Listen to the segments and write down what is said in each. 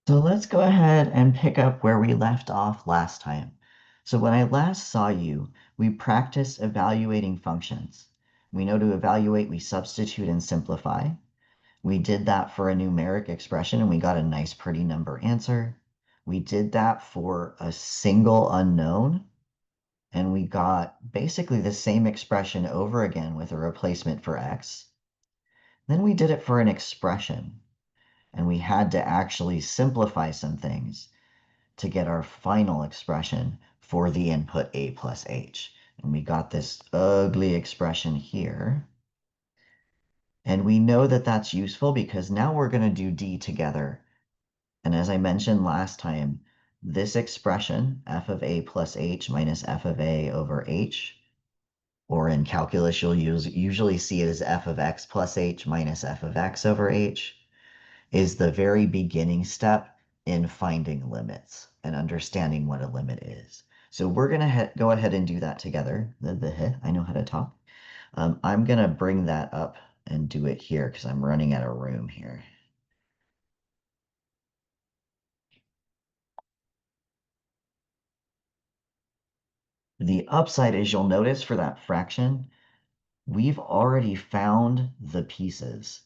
So let's go ahead and pick up where we left off last time. So when I last saw you, we practiced evaluating functions. We know to evaluate, we substitute and simplify. We did that for a numeric expression and we got a nice pretty number answer. We did that for a single unknown and we got basically the same expression over again with a replacement for x. Then we did it for an expression and we had to actually simplify some things to get our final expression for the input a plus h. And we got this ugly expression here. And we know that that's useful because now we're going to do d together. And as I mentioned last time, this expression, f of a plus h minus f of a over h, or in calculus, you'll usually see it as f of x plus h minus f of x over h, is the very beginning step in finding limits and understanding what a limit is. So we're going to go ahead and do that together. I know how to talk. I'm going to bring that up and do it here because I'm running out of room here. The upside is you'll notice for that fraction, we've already found the pieces.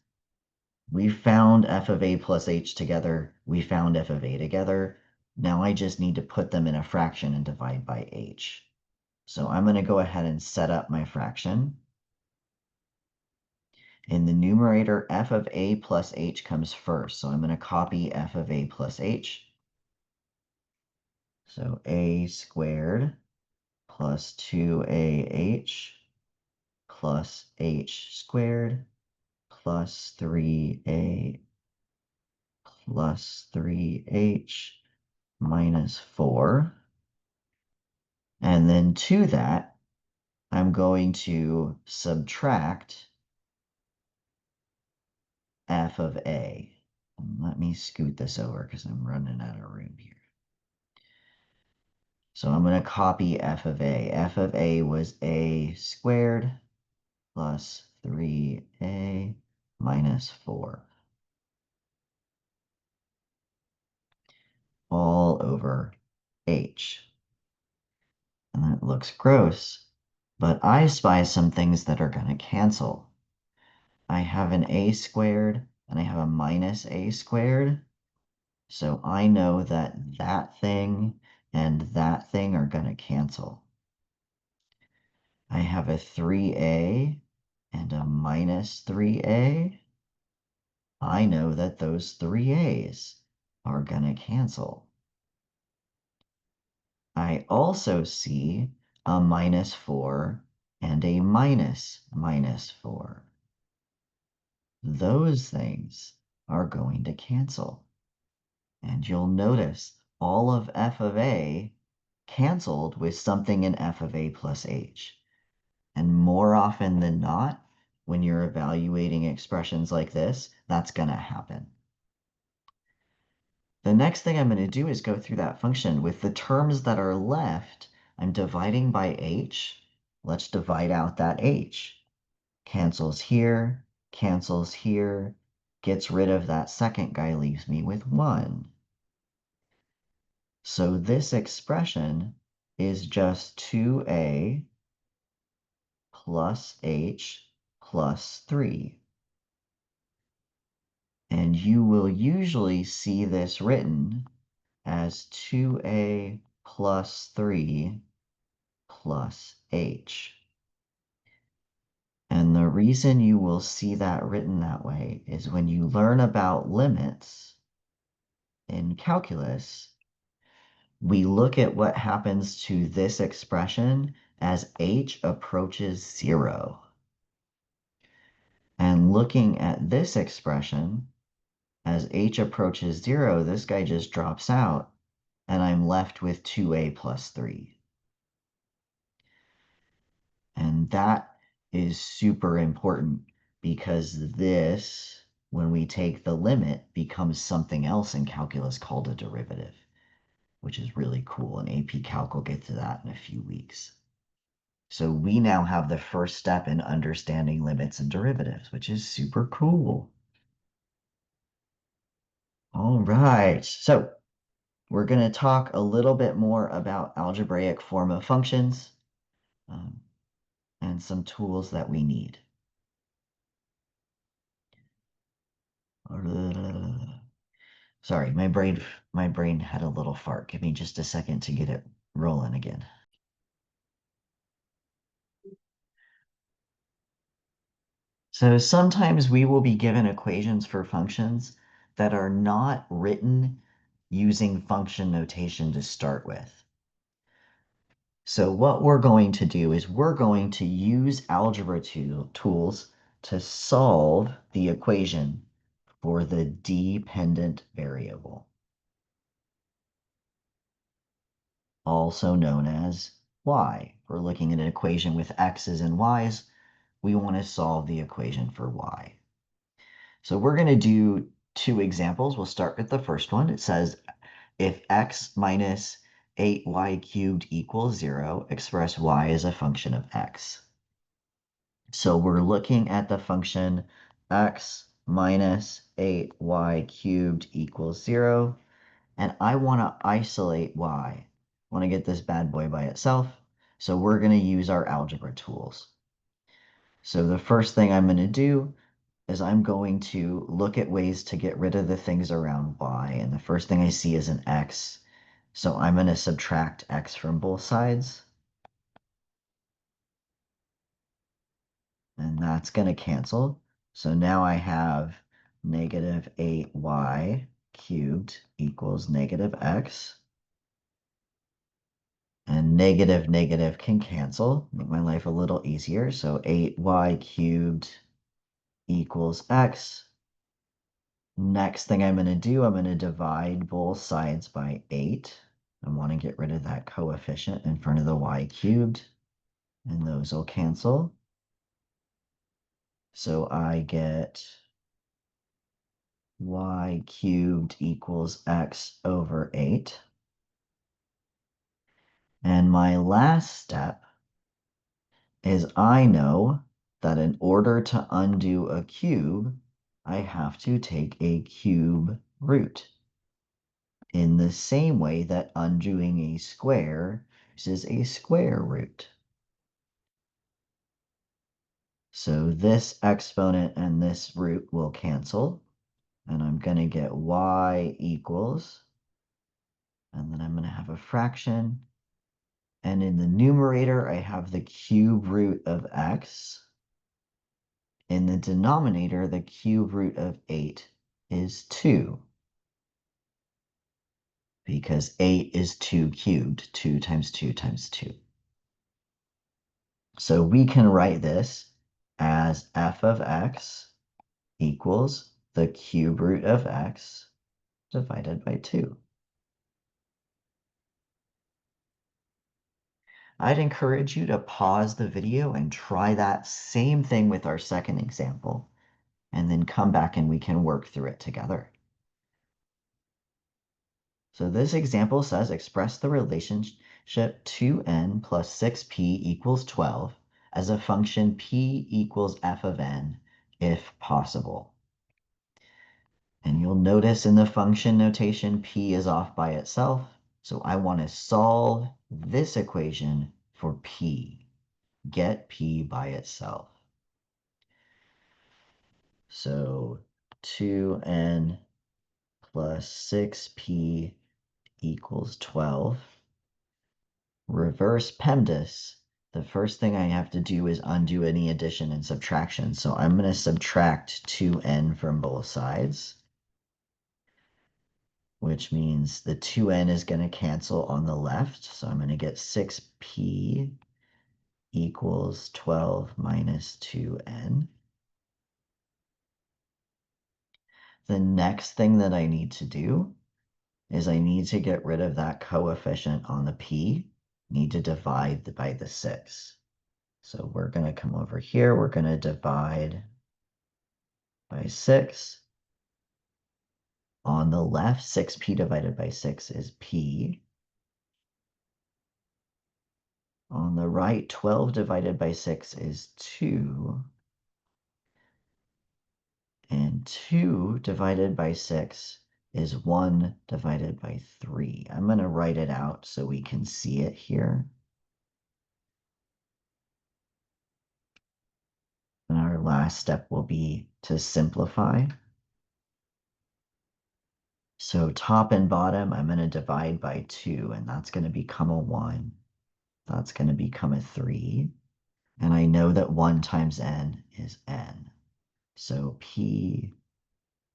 We found f of a plus h together. We found f of a together. Now I just need to put them in a fraction and divide by h. So I'm going to go ahead and set up my fraction. In the numerator, f of a plus h comes first. So I'm going to copy f of a plus h. So a squared plus 2ah plus h squared plus 3a plus 3h minus 4. And then to that, I'm going to subtract f of a. Let me scoot this over because I'm running out of room here. So I'm going to copy f of a. F of a was a squared plus 3a minus 4 all over h. And that looks gross, but I spy some things that are going to cancel. I have an a squared and I have a minus a squared. So I know that that thing and that thing are going to cancel. I have a 3a and a minus 3a. I know that those 3a's are going to cancel. I also see a minus 4 and a minus 4. Those things are going to cancel. And you'll notice all of f of a canceled with something in f of a plus h. And more often than not, when you're evaluating expressions like this, that's going to happen. The next thing I'm going to do is go through that function. With the terms that are left, I'm dividing by h. Let's divide out that h. Cancels here, gets rid of that second guy, leaves me with 1. So this expression is just 2a plus h plus 3. And you will usually see this written as 2a plus 3 plus h. And the reason you will see that written that way is when you learn about limits in calculus, we look at what happens to this expression as h approaches 0. And looking at this expression, as h approaches 0, this guy just drops out, and I'm left with 2a plus 3. And that is super important because this, when we take the limit, becomes something else in calculus called a derivative, which is really cool. And AP Calc will get to that in a few weeks. So we now have the first step in understanding limits and derivatives, which is super cool. All right, so we're going to talk a little bit more about algebraic form of functions um, and some tools that we need. Sorry, my brain had a little fart. Give me just a second to get it rolling again. So sometimes we will be given equations for functions that are not written using function notation to start with. So what we're going to do is we're going to use algebra tools to solve the equation for the dependent variable, also known as y. We're looking at an equation with x's and y's. We want to solve the equation for y. So we're going to do two examples. We'll start with the first one. It says if x minus 8y cubed equals 0, express y as a function of x. So we're looking at the function x minus 8y cubed equals 0, and I want to isolate y. I want to get this bad boy by itself, so we're going to use our algebra tools. So the first thing I'm going to do is I'm going to look at ways to get rid of the things around y, and the first thing I see is an x. So I'm going to subtract x from both sides, and that's going to cancel. So now I have negative 8y cubed equals negative x, and negative negative can cancel, make my life a little easier. So 8y cubed equals x. Next thing I'm going to do, I'm going to divide both sides by 8. I want to get rid of that coefficient in front of the y cubed, and those will cancel. So I get y cubed equals x over 8. And my last step is I know that in order to undo a cube, I have to take a cube root, in the same way that undoing a square is a square root. So this exponent and this root will cancel, and I'm going to get y equals, and then I'm going to have a fraction, and in the numerator I have the cube root of x. In the denominator, the cube root of 8 is 2, because 8 is 2 cubed. 2 times 2 times 2. So we can write this as f of x equals the cube root of x divided by 2. I'd encourage you to pause the video and try that same thing with our second example, and then come back and we can work through it together. So this example says express the relationship 2n plus 6p equals 12 as a function p equals f of n if possible. And you'll notice in the function notation, p is off by itself. So I want to solve this equation for p. Get p by itself. So 2n plus 6p equals 12. Reverse PEMDAS. The first thing I have to do is undo any addition and subtraction. So I'm going to subtract 2n from both sides, which means the 2n is going to cancel on the left. So I'm going to get 6p equals 12 minus 2n. The next thing that I need to do is I need to get rid of that coefficient on the p. Need to divide by the 6. So we're going to come over here. We're going to divide by 6. On the left, 6p divided by 6 is p. On the right, 12 divided by 6 is 2. And 2 divided by 6 is 1 divided by 3. I'm going to write it out so we can see it here. And our last step will be to simplify. So top and bottom, I'm going to divide by 2, and that's going to become a 1. That's going to become a 3. And I know that 1 times n is n. So p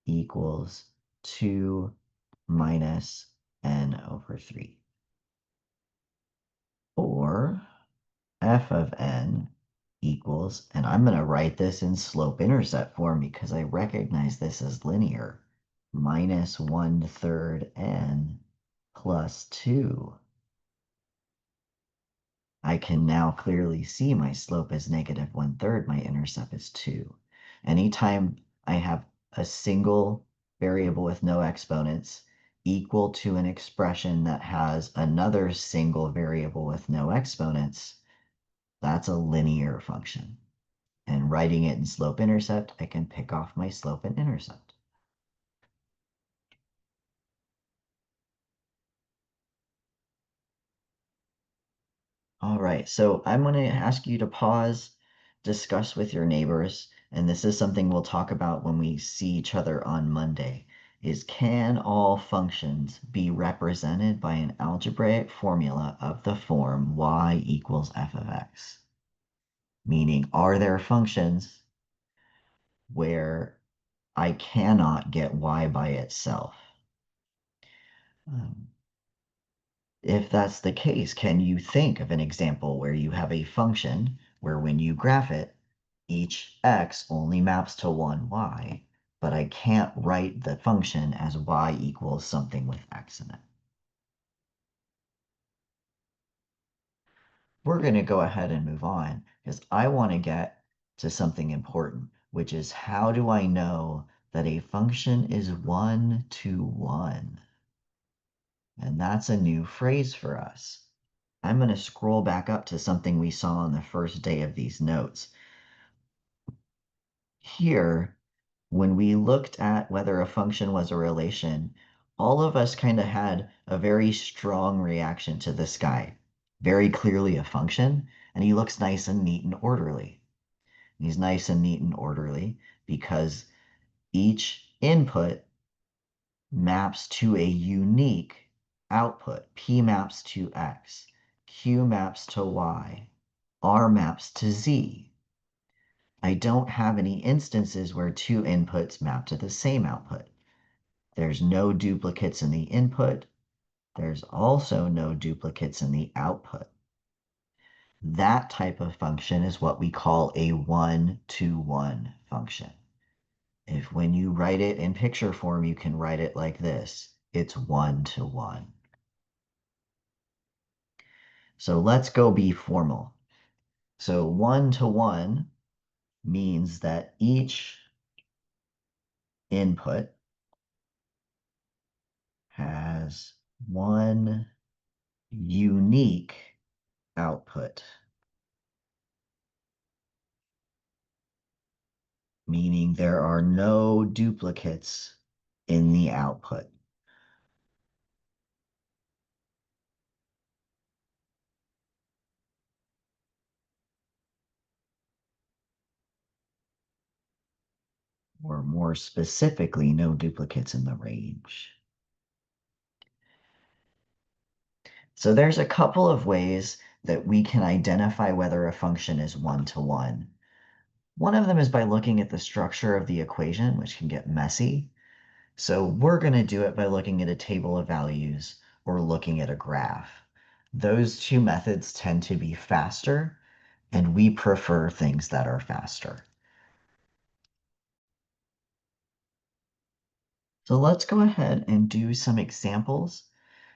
equals 2 minus n over 3. Or f of n equals, and I'm going to write this in slope-intercept form because I recognize this as linear, minus 1/3 n plus 2. I can now clearly see my slope is negative 1/3, my intercept is 2. Anytime I have a single variable with no exponents equal to an expression that has another single variable with no exponents, that's a linear function. And writing it in slope-intercept, I can pick off my slope and intercept. All right, so I'm going to ask you to pause, discuss with your neighbors, and this is something we'll talk about when we see each other on Monday, is can all functions be represented by an algebraic formula of the form y equals f of x? Meaning, are there functions where I cannot get y by itself? Um, If that's the case, can you think of an example where you have a function where when you graph it, each x only maps to one y, but I can't write the function as y equals something with x in it? We're going to go ahead and move on because I want to get to something important, which is how do I know that a function is one to one? And that's a new phrase for us. I'm going to scroll back up to something we saw on the first day of these notes. Here, when we looked at whether a function was a relation, all of us kind of had a very strong reaction to this guy. Very clearly a function, and he looks nice and neat and orderly. He's nice and neat and orderly because each input maps to a unique output. P maps to X, Q maps to Y, R maps to Z. I don't have any instances where two inputs map to the same output. There's no duplicates in the input. There's also no duplicates in the output. That type of function is what we call a one-to-one function. If when you write it in picture form, you can write it like this, it's one-to-one. So let's go be formal. So one-to-one means that each input has one unique output, meaning there are no duplicates in the output. Or more specifically, no duplicates in the range. So there's a couple of ways that we can identify whether a function is one-to-one. One of them is by looking at the structure of the equation, which can get messy. So we're going to do it by looking at a table of values or looking at a graph. Those two methods tend to be faster, and we prefer things that are faster. So let's go ahead and do some examples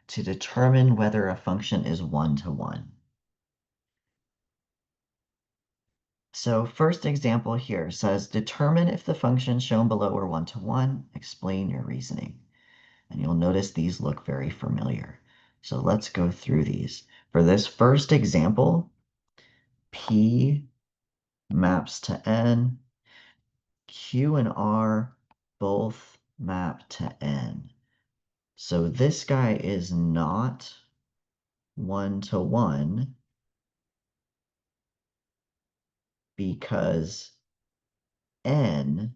to determine whether a function is one-to-one. So first example here says, determine if the functions shown below are one-to-one, explain your reasoning. And you'll notice these look very familiar. So let's go through these. For this first example, P maps to N, Q and R both map to N. So this guy is not one-to-one because n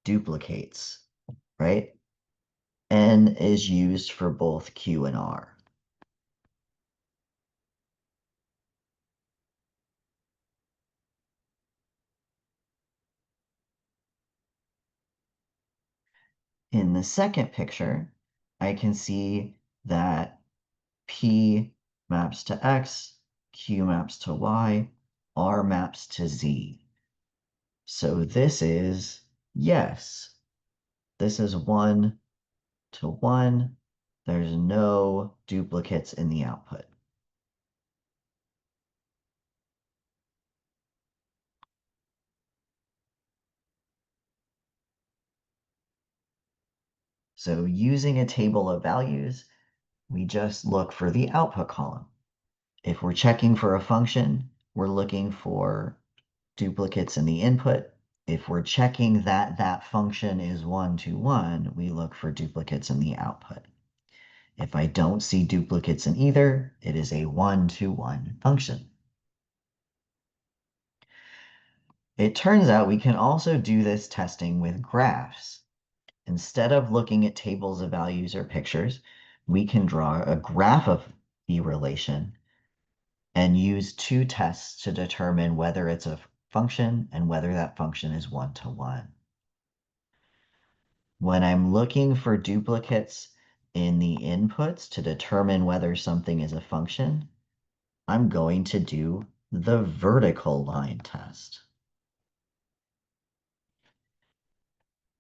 duplicates, right? N is used for both Q and R. In the second picture, I can see that P maps to X, Q maps to Y, R maps to Z. So this is, yes, this is 1-to-1. There's no duplicates in the output. So using a table of values, we just look for the output column. If we're checking for a function, we're looking for duplicates in the input. If we're checking that that function is 1-to-1, we look for duplicates in the output. If I don't see duplicates in either, it is a 1-to-1 function. It turns out we can also do this testing with graphs. Instead of looking at tables of values or pictures, we can draw a graph of the relation and use two tests to determine whether it's a function and whether that function is 1-to-1. When I'm looking for duplicates in the inputs to determine whether something is a function, I'm going to do the vertical line test.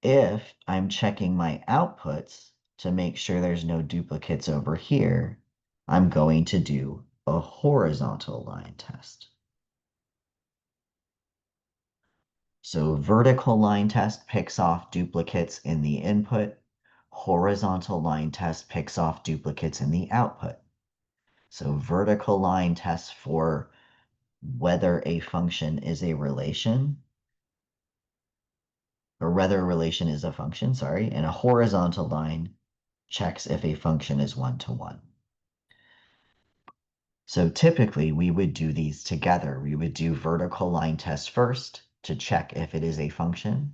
If I'm checking my outputs to make sure there's no duplicates over here, I'm going to do a horizontal line test. So vertical line test picks off duplicates in the input. Horizontal line test picks off duplicates in the output. So vertical line tests for whether a function is a relation, or whether a relation is a function, sorry, and a horizontal line checks if a function is 1-to-1. So typically we would do these together. We would do vertical line test first to check if it is a function.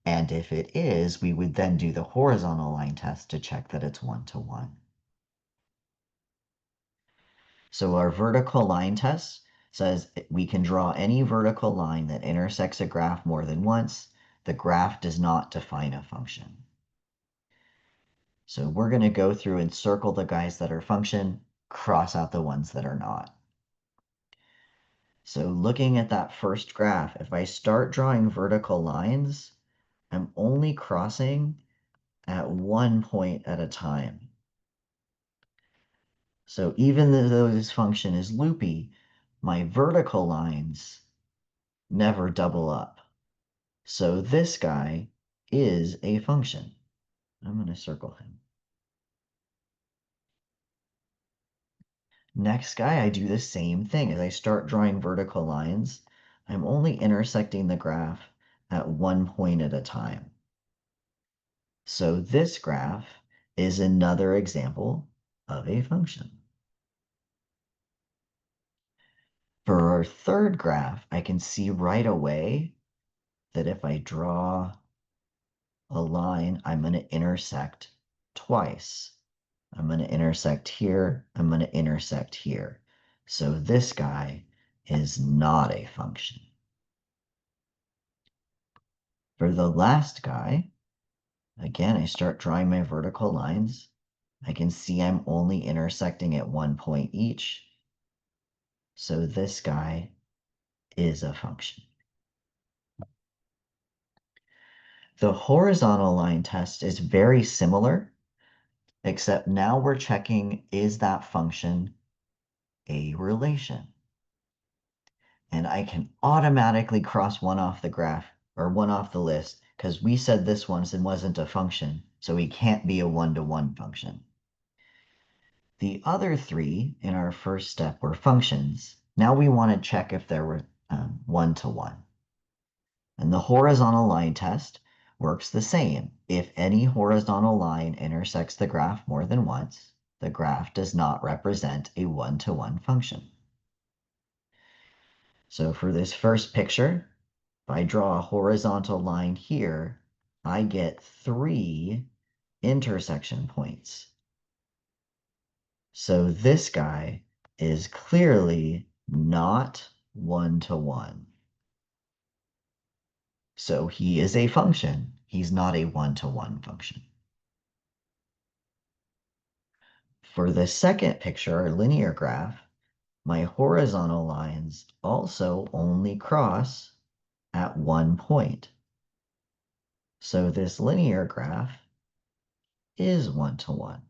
And if it is, we would then do the horizontal line test to check that it's 1-to-1. So our vertical line test says we can draw any vertical line that intersects a graph more than once. The graph does not define a function. So we're going to go through and circle the guys that are function, cross out the ones that are not. So looking at that first graph, if I start drawing vertical lines, I'm only crossing at one point at a time. So even though this function is loopy, my vertical lines never double up. So this guy is a function. I'm going to circle him. Next guy, I do the same thing. As I start drawing vertical lines, I'm only intersecting the graph at one point at a time. So this graph is another example of a function. For our third graph, I can see right away that if I draw a line, I'm going to intersect twice. I'm going to intersect here. I'm going to intersect here. So this guy is not a function. For the last guy, again, I start drawing my vertical lines. I can see I'm only intersecting at one point each. So this guy is a function. The horizontal line test is very similar, except now we're checking, is that function a relation? And I can automatically cross one off the graph or one off the list because we said this one wasn't a function, so it can't be a 1-to-1 function. The other three in our first step were functions. Now we want to check if there were 1-to-1. In the horizontal line test, works the same. If any horizontal line intersects the graph more than once, the graph does not represent a one-to-one function. So for this first picture, if I draw a horizontal line here, I get 3 intersection points. So this guy is clearly not one-to-one. So he is a function. He's not a one-to-one function. For the second picture, our linear graph, my horizontal lines also only cross at one point. So this linear graph is one-to-one.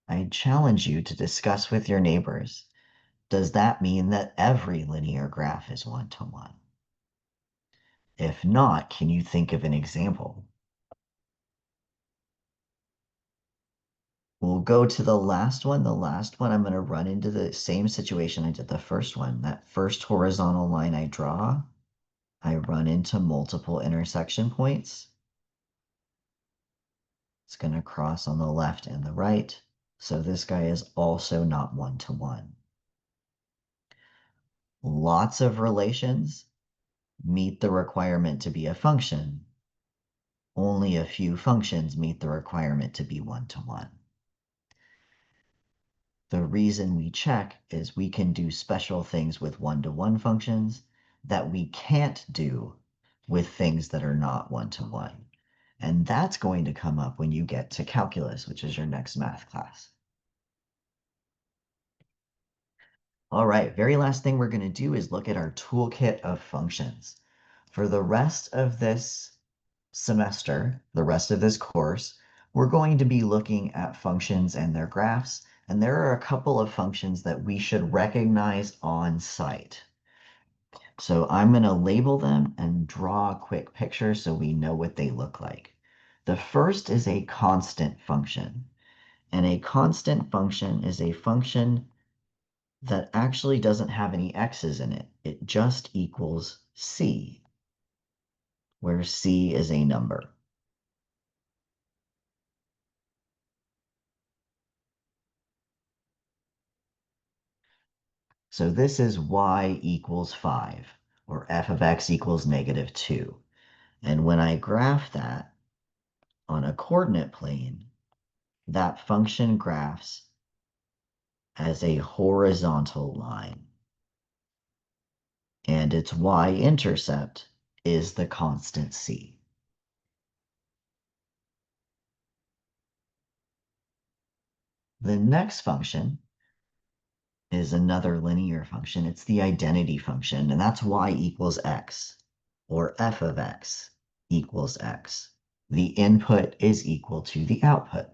I challenge you to discuss with your neighbors, does that mean that every linear graph is one-to-one? If not, can you think of an example? We'll go to the last one. The last one, I'm going to run into the same situation I did the first one. That first horizontal line I draw, I run into multiple intersection points. It's going to cross on the left and the right. So this guy is also not one-to-one. Lots of relations meet the requirement to be a function. Only a few functions meet the requirement to be one-to-one. The reason we check is we can do special things with one-to-one functions that we can't do with things that are not one-to-one. And that's going to come up when you get to calculus, which is your next math class. All right, very last thing we're going to do is look at our toolkit of functions. For the rest of this semester, the rest of this course, we're going to be looking at functions and their graphs, and there are a couple of functions that we should recognize on site. So I'm going to label them and draw a quick picture so we know what they look like. The first is a constant function, and a constant function is a function that actually doesn't have any x's in it. It just equals c, where c is a number. So this is y equals 5, or f of x equals -2. And when I graph that on a coordinate plane, that function graphs as a horizontal line. And its y-intercept is the constant c. The next function is another linear function. It's the identity function, and that's y equals x, or f of x equals x. The input is equal to the output.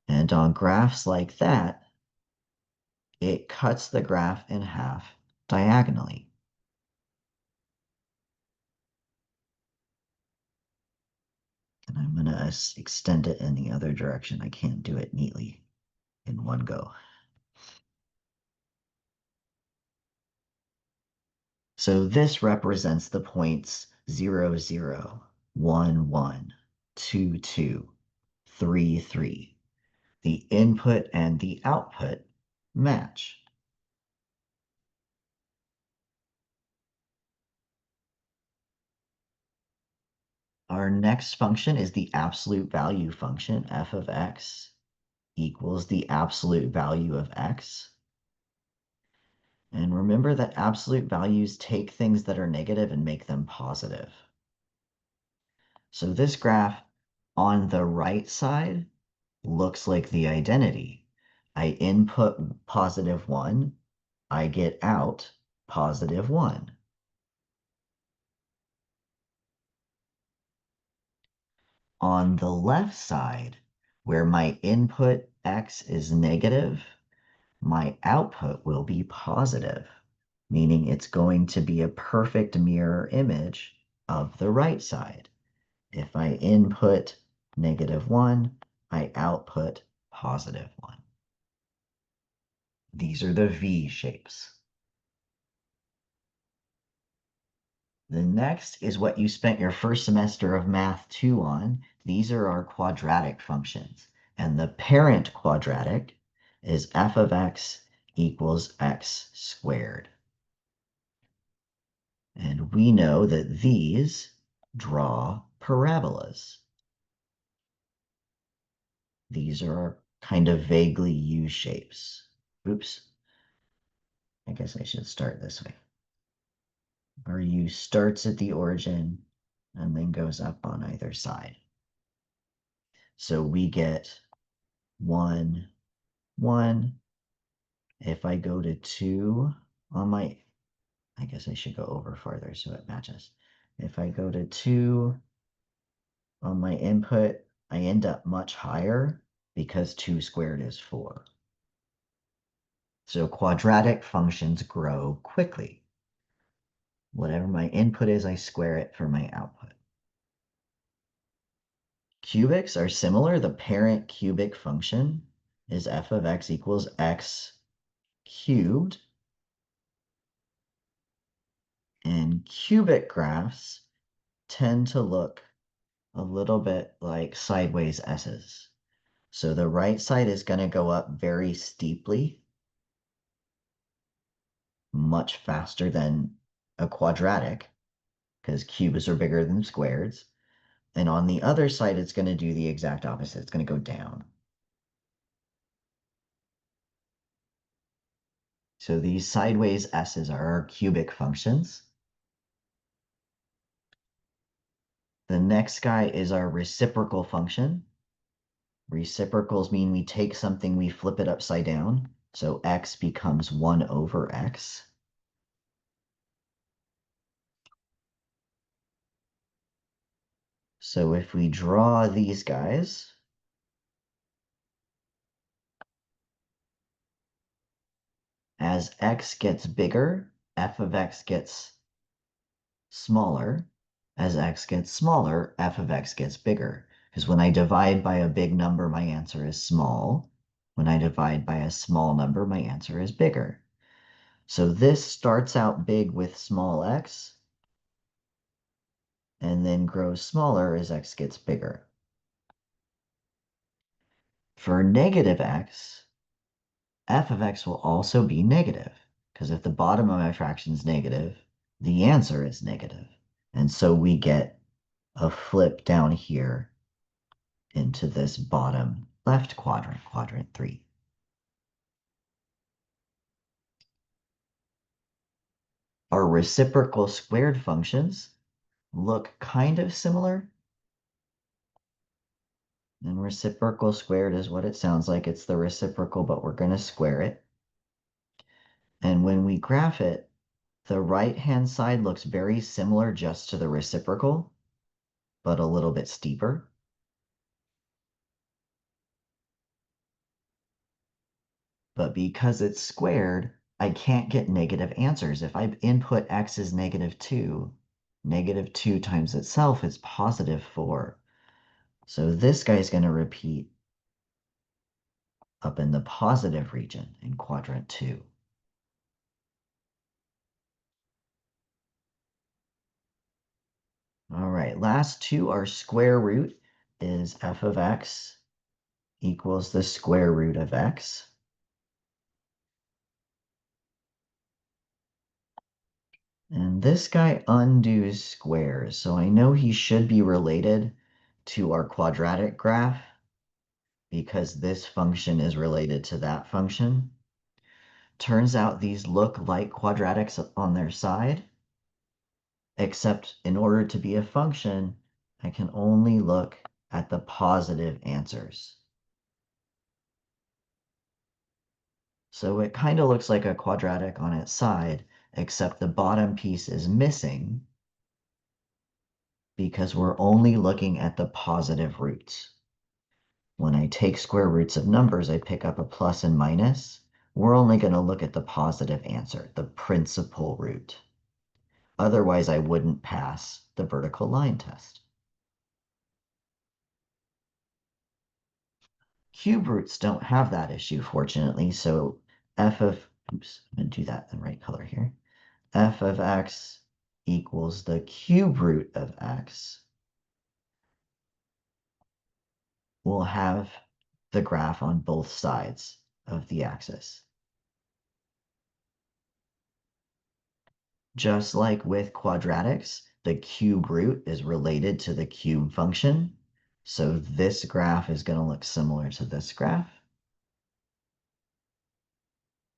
And on graphs like that, it cuts the graph in half diagonally. And I'm going to extend it in the other direction. I can't do it neatly in one go. So this represents the points 0, 0, 1, 1, 2, 2, 3, 3. The input and the output match. Our next function is the absolute value function, f of x equals the absolute value of x. And remember that absolute values take things that are negative and make them positive. So this graph on the right side looks like the identity. I input +1, I get out +1. On the left side, where my input x is negative, my output will be positive, meaning it's going to be a perfect mirror image of the right side. If I input -1, I output +1. These are the V shapes. The next is what you spent your first semester of Math 2 on. These are our quadratic functions. And the parent quadratic is f of x equals x squared. And we know that these draw parabolas. These are kind of vaguely U-shapes. Oops. I guess I should start this way. Our U starts at the origin and then goes up on either side. So we get 1, 1. If I go to 2 on my, I guess I should go over farther so it matches. If I go to 2 on my input, I end up much higher because 2 squared is 4. So quadratic functions grow quickly. Whatever my input is, I square it for my output. Cubics are similar. The parent cubic function is f of x equals x cubed. And cubic graphs tend to look a little bit like sideways S's. So the right side is going to go up very steeply, much faster than a quadratic, because cubes are bigger than squares. And on the other side, it's going to do the exact opposite. It's going to go down. So these sideways S's are our cubic functions. The next guy is our reciprocal function. Reciprocals mean we take something, we flip it upside down. So x becomes 1 over x. So if we draw these guys, as x gets bigger, f of x gets smaller. As x gets smaller, f of x gets bigger. Because when I divide by a big number, my answer is small. When I divide by a small number, my answer is bigger. So this starts out big with small x, and then grows smaller as x gets bigger. For negative x, f of x will also be negative, because if the bottom of my fraction is negative, the answer is negative. And so we get a flip down here into this bottom left quadrant, quadrant 3. Our reciprocal squared functions look kind of similar. And reciprocal squared is what it sounds like. It's the reciprocal, but we're going to square it. And when we graph it, the right-hand side looks very similar just to the reciprocal, but a little bit steeper. But because it's squared, I can't get negative answers. If I input x is -2, -2 times itself is +4. So this guy's going to repeat up in the positive region in quadrant 2. All right, last two are square root is f of x equals the square root of x. And this guy undoes squares, so I know he should be related to our quadratic graph because this function is related to that function. Turns out these look like quadratics on their side, except in order to be a function, I can only look at the positive answers. So it kind of looks like a quadratic on its side, except the bottom piece is missing because we're only looking at the positive roots. When I take square roots of numbers, I pick up a plus and minus. We're only going to look at the positive answer, the principal root. Otherwise, I wouldn't pass the vertical line test. Cube roots don't have that issue, fortunately, so f of, oops, I'm going to do that in the right color here. F of x equals the cube root of x, we'll have the graph on both sides of the axis. Just like with quadratics, the cube root is related to the cube function. So this graph is going to look similar to this graph.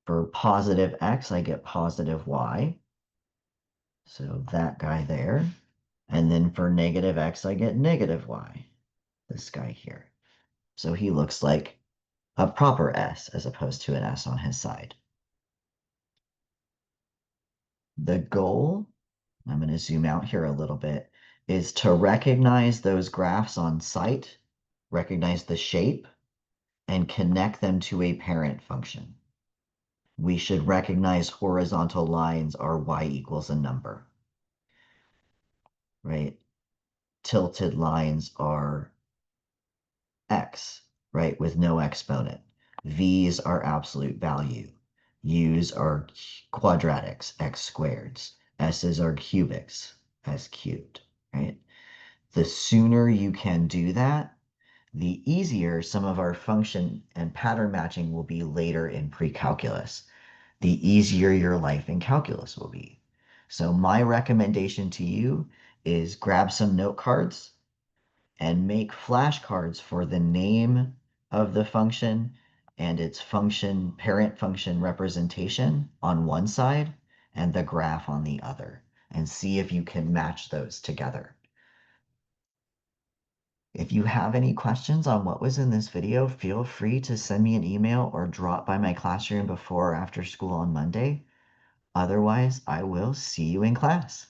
For positive x, I get positive y. So that guy there. And then for negative x, I get negative y. This guy here. So he looks like a proper S as opposed to an S on his side. The goal, I'm going to zoom out here a little bit, is to recognize those graphs on sight, recognize the shape, and connect them to a parent function. We should recognize horizontal lines are y equals a number, right? Tilted lines are x, right, with no exponent. V's are absolute value. U's are quadratics, x squareds. S's are cubics, s cubed, right? The sooner you can do that, the easier some of our function and pattern matching will be later in precalculus. The easier your life in calculus will be. So my recommendation to you is grab some note cards and make flashcards for the name of the function and its function, parent function representation on one side and the graph on the other, and see if you can match those together. If you have any questions on what was in this video, feel free to send me an email or drop by my classroom before or after school on Monday. Otherwise, I will see you in class.